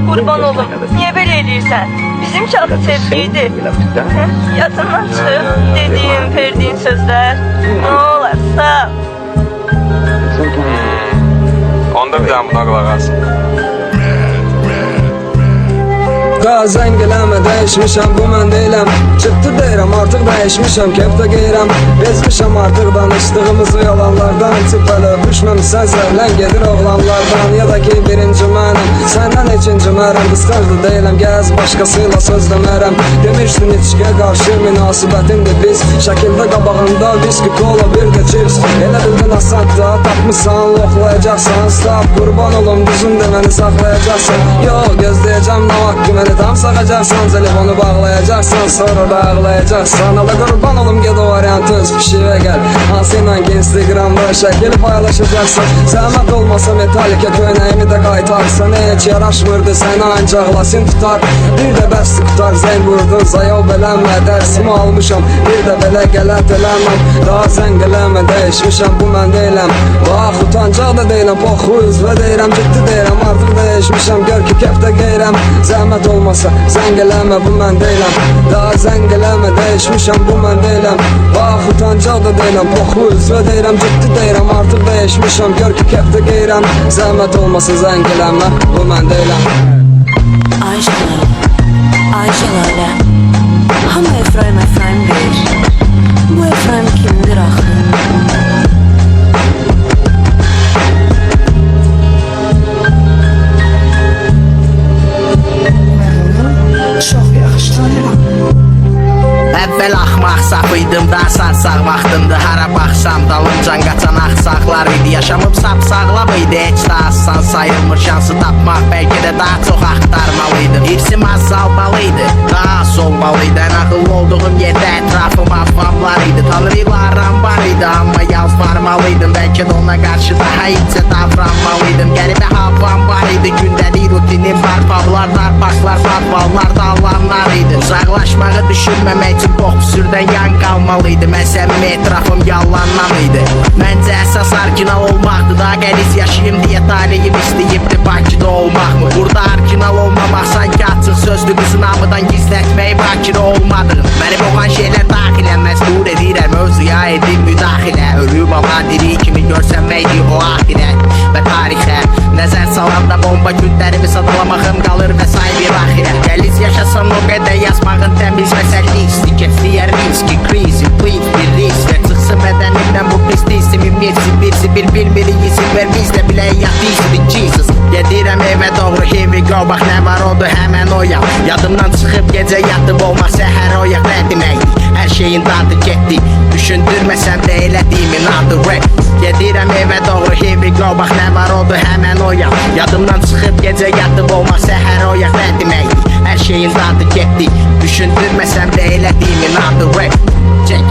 Qurban olum, niyə belə eləyirsən? Bizimki adı sevgiydi. Yadından çıxıb dediyin, verdiyin sözlər. Nə olarsa. Onda bir daha buna qulaq as. Zəng eləmə, dəyişmişəm, bu mən deyiləm. Ciddi deyirəm, artıq dəyişmişəm, kepdə qeyrəm. Bezmişəm artıq danışdığımızı yalanlardan. Çıpalı öpüşməmişsən, zəhlən gedir oğlanlardan. Ya da ki birinci mənim, səndən ikinci mərəm. Qısqanclı deyiləm, gəz başqasıyla söz demərəm. Demişdin içkiyə qarşı münasibətindir biz. Şəkildə qabağında viski, kola, bir də chips. Elə bildin asadda, tapmışsan, loxlayacaqsan. Stab, qurban olum, düzün deməni saxlayacaqsan. Yox, gözləyəcəm, nə haqqı məni tam sağacaqsan, telefonu bağlayacaqsan, sonra da ağlayacaqsan. Allah qurban olum, ged o variantı öz pişiyə gəl. Hansı ilə ki Instagramda şəkil paylaşacaqsan. Zəhmət olmasa Metallica köynəyimi də qaytarsan. Heç yaraşmırdı sənə, ancaq lasin tutar. Bir də bəsti qutar, zəng vurdun, zayov belənmə. Dərsimi almışam, bir də belə qələt eləməm. Daha zəng eləmə, dəyişmişəm, bu mən deyiləm. Bax, utancaq da deyiləm, poxu üzvə deyirəm. Ciddi deyirəm, artıq dəyişmişəm, gör ki kepdə qeyrəm. Zəhmət olmasa, zəng eləmə, bu mən deyiləm. Daha zəng eləmə, dəyişmişəm, bu mən deyiləm. Bax, utancaq da deyiləm, poxu üzvə deyirəm. Ciddi deyirəm, artıq dəyişmişəm, gör ki kepdə qeyrəm. Zəhmət olmasa, zəng eləmə, bu mən deyiləm. Ayşələrlə hamı Efraim deyir. Bu Efraim kimdir axı? Əvvəl axmaq saf idim, daha sarsaq vaxtımdı. Hara baxsam dalıncan qaçan axsaqlar idi. Yaşamım sap sağlam idi, heç də assan sayılmır. Şansı tapmaq bəlkə də daha çox axtarmalıydım. İrsim azalmalıydı, daha az olmalıydı. Ən ağıllı olduğum yerdə ətrafım avamlar idi. Tanrılarım var idi, amma yalvarmalıydım. Bəlkə də ona qarşı daha incə davranmalıydım. Qəribə havam var idi, gündəlik rutinim var. Pavlar, parklar, patvallar, dağlanlar idi. Uzaqlaşmağı düşünməmək üçün boxsürdən yan qalmalıydı. Mən səmimi etrafım yalandan idi. Məncə əsas orijinal olmaqdı. Daha qəliz yaşayım deyə taleyim istəyibdi Bakıda olmaqmı? Burada orijinal olmamaq sanki açıq sözlü qızın hamıdan gizlətməyi bakirə olmadığım. Məni boğan şeylər daxilən məsdur edirəm, mövzuya edim müdaxilə. Ölüm ama diri kimi görsənməkdir o ahirət və tarixə. Nəzər salanda bomba günlərimi sadalamağım qalır və say bir axirə. Qəliz yaşasan o qədər yazmağın təmiz məsəllisti. Kefliyər riski, krizi, please bir risk və çıxsın bədənimdən bu pisli isimin birisi bir bilmiri izin ver bizdə bilə yatıysidir Jesus. Gedirəm evə doğru, here we go, bax nə var oldu həmən oyaq. Yadımdan çıxıb gecə yatıb olmaq səhər oyaq nə deməkdir? Hər şeyin dadı getdi, düşündürməsəm də elədiyimin adı rap. Gedirəm evə doğru, here we go, bax nə var oldu həmən oyaq. Yadımdan çıxıb gecə yatıb olmaq səhər oyaq nə deməkdir? Hər şeyin dadı getdi, düşündürməsəm də elədiyimin adı rap. Check.